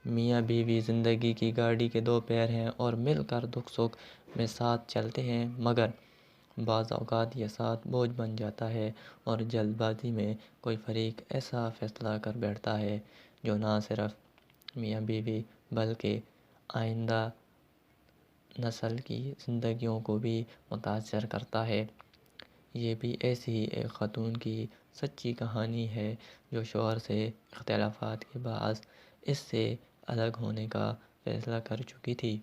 میاں بیوی زندگی کی گاڑی کے دو پیر ہیں اور مل کر دکھ سکھ میں ساتھ چلتے ہیں، مگر بعض اوقات یہ ساتھ بوجھ بن جاتا ہے اور جلد بازی میں کوئی فریق ایسا فیصلہ کر بیٹھتا ہے جو نہ صرف میاں بیوی بلکہ آئندہ نسل کی زندگیوں کو بھی متاثر کرتا ہے۔ یہ بھی ایسی ہی ایک خاتون کی سچی کہانی ہے جو شوہر سے اختلافات کے باعث اس سے الگ ہونے کا فیصلہ کر چکی تھی۔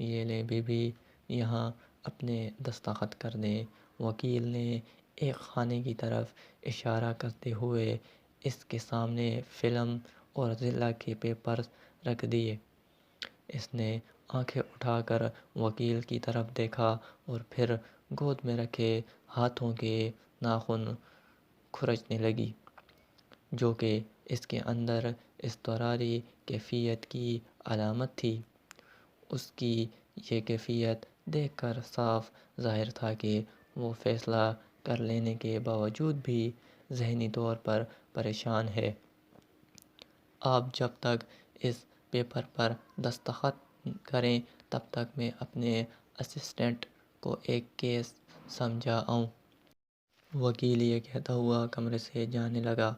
یہ لے بی یہاں اپنے دستخط کر دیں۔ وکیل نے ایک خانے کی طرف اشارہ کرتے ہوئے اس کے سامنے فلم اور ضلع کے پیپرز رکھ دیے۔ اس نے آنکھیں اٹھا کر وکیل کی طرف دیکھا اور پھر گود میں رکھے ہاتھوں کے ناخن کھرچنے لگی، جو کہ اس کے اندر اضطراری کیفیت کی علامت تھی۔ اس کی یہ کیفیت دیکھ کر صاف ظاہر تھا کہ وہ فیصلہ کر لینے کے باوجود بھی ذہنی طور پر پریشان ہے۔ آپ جب تک اس پیپر پر دستخط کریں تب تک میں اپنے اسسٹنٹ کو ایک کیس سمجھا آؤں۔ وکیل یہ کہتا ہوا کمرے سے جانے لگا،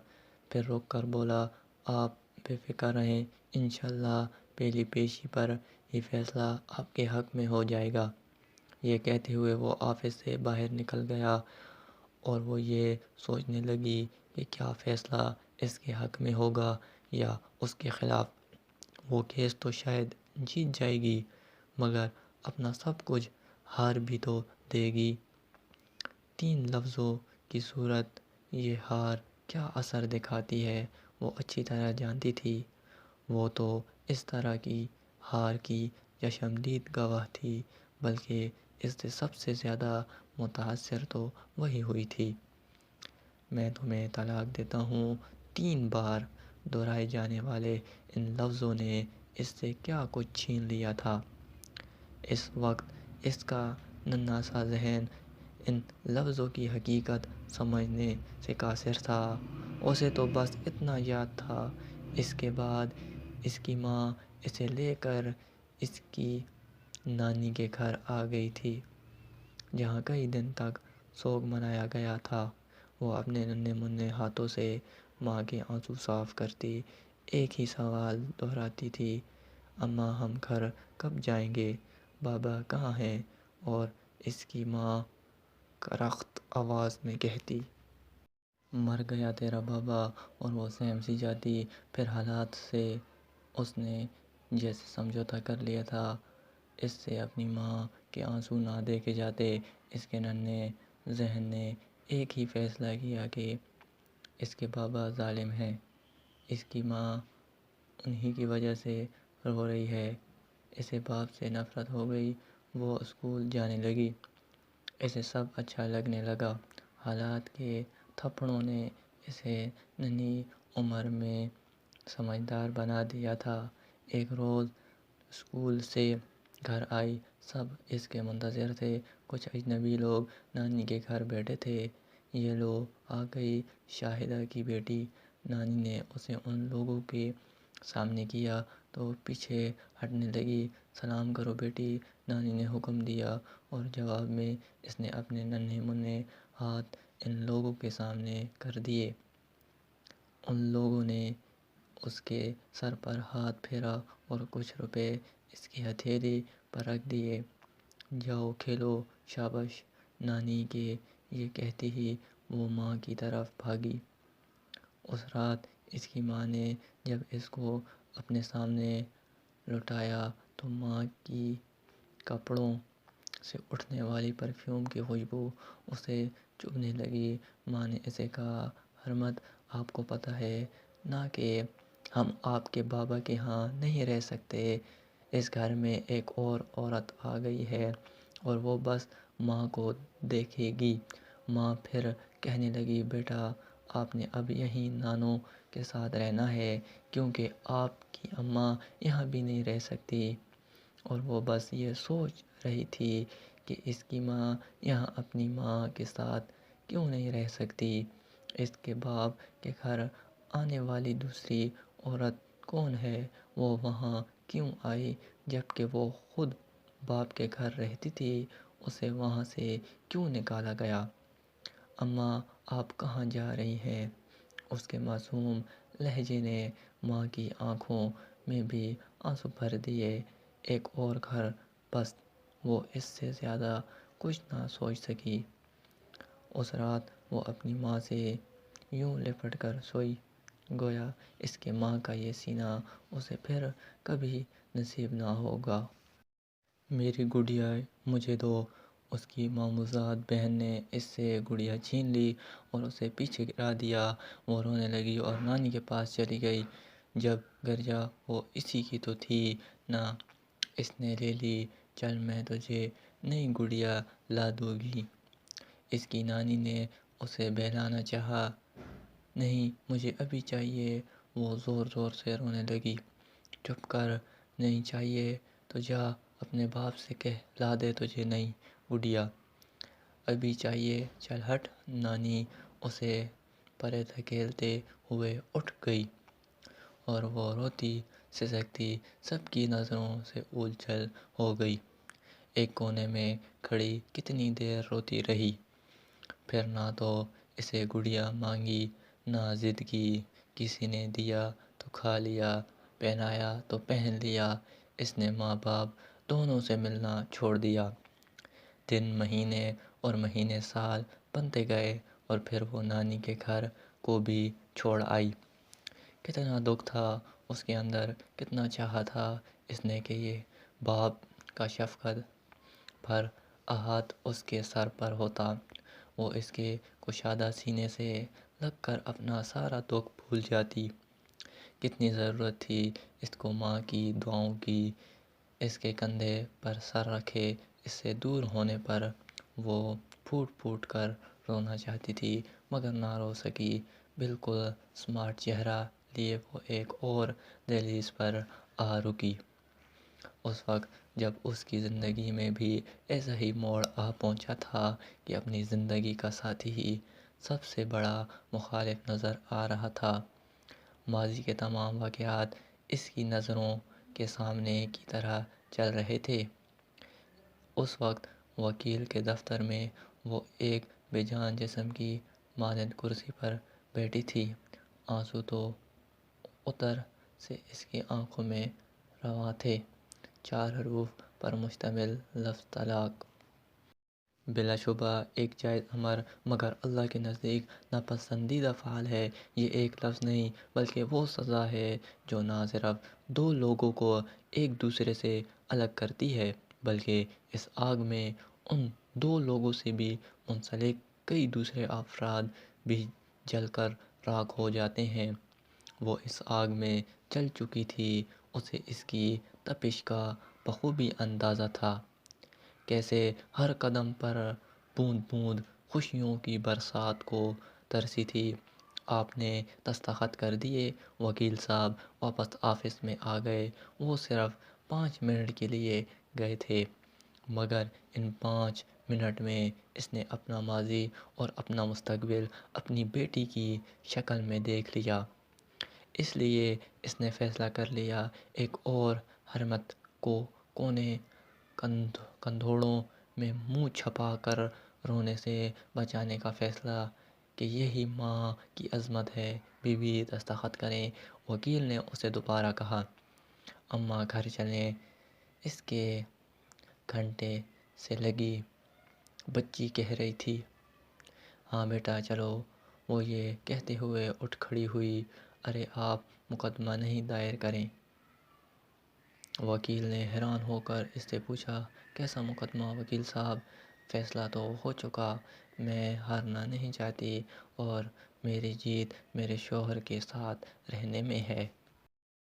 پھر رک کر بولا، آپ بے فکر رہیں، انشاءاللہ پہلی پیشی پر ہی فیصلہ آپ کے حق میں ہو جائے گا۔ یہ کہتے ہوئے وہ آفس سے باہر نکل گیا اور وہ یہ سوچنے لگی کہ کیا فیصلہ اس کے حق میں ہوگا یا اس کے خلاف۔ وہ کیس تو شاید جیت جائے گی، مگر اپنا سب کچھ ہار بھی تو دے گی۔ 3 لفظوں کی صورت یہ ہار کیا اثر دکھاتی ہے وہ اچھی طرح جانتی تھی۔ وہ تو اس طرح کی ہار کی چشمدید گواہ تھی، بلکہ اس سے سب سے زیادہ متاثر تو وہی ہوئی تھی۔ میں تمہیں طلاق دیتا ہوں، 3 بار دہرائے جانے والے ان لفظوں نے اس سے کیا کچھ چھین لیا تھا۔ اس وقت اس کا ننھا سا ذہن ان لفظوں کی حقیقت سمجھنے سے قاصر تھا۔ اسے تو بس اتنا یاد تھا، اس کے بعد اس کی ماں اسے لے کر اس کی نانی کے گھر آ گئی تھی، جہاں کئی دن تک سوگ منایا گیا تھا۔ وہ اپنے ننھے منھے ہاتھوں سے ماں کے آنسو صاف کرتی ایک ہی سوال دہراتی تھی، اماں ہم گھر کب جائیں گے؟ بابا کہاں ہیں؟ اور اس کی ماں کرخت آواز میں کہتی، مر گیا تیرا بابا، اور وہ سہم سی جاتی۔ پھر حالات سے اس نے جیسے سمجھوتا کر لیا تھا، اس سے اپنی ماں کے آنسو نہ دیکھے جاتے۔ اس کے ننھے ذہن نے ایک ہی فیصلہ کیا کہ اس کے بابا ظالم ہیں، اس کی ماں انہی کی وجہ سے رو رہی ہے۔ اسے باپ سے نفرت ہو گئی، وہ اسکول جانے لگی۔ اسے سب اچھا لگنے لگا۔ حالات کے تھپڑوں نے اسے ننھی عمر میں سمجھدار بنا دیا تھا۔ ایک روز اسکول سے گھر آئی، سب اس کے منتظر تھے۔ کچھ اجنبی لوگ نانی کے گھر بیٹھے تھے۔ یہ لو آ گئی شاہدہ کی بیٹی۔ نانی نے اسے ان لوگوں کے سامنے کیا تو وہ پیچھے ہٹنے لگی۔ سلام کرو بیٹی، نانی نے حکم دیا، اور جواب میں اس نے اپنے ننھے منھے ہاتھ ان لوگوں کے سامنے کر دیے۔ ان لوگوں نے اس کے سر پر ہاتھ پھیرا اور کچھ روپے اس کی ہتھیلی پر رکھ دیے۔ جاؤ کھیلو، شاباش۔ نانی کے یہ کہتے ہی وہ ماں کی طرف بھاگی۔ اس رات اس کی ماں نے جب اس کو اپنے سامنے لٹایا تو ماں کی کپڑوں سے اٹھنے والی پرفیوم کی خوشبو اسے چبھنے لگی۔ ماں نے اسے کہا، حرمت، آپ کو پتہ ہے نا کہ ہم آپ کے بابا کے ہاں نہیں رہ سکتے۔ اس گھر میں ایک اور عورت آ گئی ہے اور وہ بس ماں کو دیکھے گی۔ ماں پھر کہنے لگی، بیٹا آپ نے اب یہیں نانو کے ساتھ رہنا ہے، کیونکہ آپ کی اماں یہاں بھی نہیں رہ سکتی۔ اور وہ بس یہ سوچ رہی تھی کہ اس کی ماں یہاں اپنی ماں کے ساتھ کیوں نہیں رہ سکتی۔ اس کے باپ کے گھر آنے والی دوسری عورت کون ہے؟ وہ وہاں کیوں آئی جبکہ وہ خود باپ کے گھر رہتی تھی؟ اسے وہاں سے کیوں نکالا گیا؟ اماں آپ کہاں جا رہی ہیں؟ اس کے معصوم لہجے نے ماں کی آنکھوں میں بھی آنسو بھر دیے۔ ایک اور گھر، بس وہ اس سے زیادہ کچھ نہ سوچ سکی۔ اس رات وہ اپنی ماں سے یوں لپٹ کر سوئی گویا اس کے ماں کا یہ سینہ اسے پھر کبھی نصیب نہ ہوگا۔ میری گڑیا مجھے دو۔ اس کی ماموزاد بہن نے اس سے گڑیا چھین لی اور اسے پیچھے گرا دیا۔ وہ رونے لگی اور نانی کے پاس چلی گئی۔ جب گرجا وہ اسی کی تو تھی نہ، اس نے لے لی۔ چل میں تجھے نئی گڑیا لا دوں گی۔ اس کی نانی نے اسے بہلانا چاہا۔ نہیں مجھے ابھی چاہیے۔ وہ زور زور سے رونے لگی۔ چپ کر، نہیں چاہیے تو جا اپنے باپ سے کہہ لا دے تجھے نئی گڑیا۔ ابھی چاہیے، چل ہٹ۔ نانی اسے پرے دھکیلتے ہوئے اٹھ گئی اور وہ روتی سسکتی سب کی نظروں سے اوجھل ہو گئی۔ ایک کونے میں کھڑی کتنی دیر روتی رہی۔ پھر نہ تو اسے گڑیا مانگی نہ ضد کی۔ کسی نے دیا تو کھا لیا، پہنایا تو پہن لیا۔ اس نے ماں باپ دونوں سے ملنا چھوڑ دیا۔ دن مہینے اور مہینے سال بنتے گئے اور پھر وہ نانی کے گھر کو بھی چھوڑ آئی۔ کتنا دکھ تھا اس کے اندر، کتنا چاہا تھا اس نے کہ یہ باپ کا شفقت بھر ہاتھ اس کے سر پر ہوتا، وہ اس کے کشادہ سینے سے لگ کر اپنا سارا دکھ بھول جاتی۔ کتنی ضرورت تھی اس کو ماں کی دعاؤں کی۔ اس کے کندھے پر سر رکھے اس سے دور ہونے پر وہ پھوٹ پھوٹ کر رونا چاہتی تھی مگر نہ رو سکی۔ بالکل سمارٹ چہرہ لیے وہ ایک اور دہلیز پر آ رکی۔ اس وقت جب اس کی زندگی میں بھی ایسا ہی موڑ آ پہنچا تھا کہ اپنی زندگی کا ساتھی ہی سب سے بڑا مخالف نظر آ رہا تھا۔ ماضی کے تمام واقعات اس کی نظروں کے سامنے کی طرح چل رہے تھے۔ اس وقت وکیل کے دفتر میں وہ ایک بے جان جسم کی مانند کرسی پر بیٹھی تھی۔ آنسو تو اتر سے اس کی آنکھوں میں رواں تھے۔ 4 حروف پر مشتمل لفظ طلاق بلا شبہ ایک جائز امر مگر اللہ کے نزدیک ناپسندیدہ فعل ہے۔ یہ ایک لفظ نہیں بلکہ وہ سزا ہے جو نہ صرف 2 لوگوں کو ایک دوسرے سے الگ کرتی ہے بلکہ اس آگ میں ان 2 لوگوں سے بھی منسلک کئی دوسرے افراد بھی جل کر راکھ ہو جاتے ہیں۔ وہ اس آگ میں جل چکی تھی، اسے اس کی تپش کا بخوبی اندازہ تھا۔ کیسے ہر قدم پر بوند بوند خوشیوں کی برسات کو ترسی تھی۔ آپ نے دستخط کر دیے، وکیل صاحب واپس آفس میں آ گئے۔ وہ صرف 5 منٹ کے لیے گئے تھے مگر ان 5 منٹ میں اس نے اپنا ماضی اور اپنا مستقبل اپنی بیٹی کی شکل میں دیکھ لیا۔ اس لیے اس نے فیصلہ کر لیا ایک اور حرمت کو کونے کندھوڑوں میں منہ چھپا کر رونے سے بچانے کا فیصلہ کہ یہی ماں کی عظمت ہے۔ بی بی دستخط کریں۔ وکیل نے اسے دوبارہ کہا۔ اماں گھر چلیں، اس کے گھنٹے سے لگی بچی کہہ رہی تھی۔ ہاں بیٹا چلو، وہ یہ کہتے ہوئے اٹھ کھڑی ہوئی۔ ارے آپ مقدمہ نہیں دائر کریں؟ وکیل نے حیران ہو کر اس سے پوچھا۔ کیسا مقدمہ وکیل صاحب؟ فیصلہ تو ہو چکا، میں ہارنا نہیں چاہتی اور میری جیت میرے شوہر کے ساتھ رہنے میں ہے۔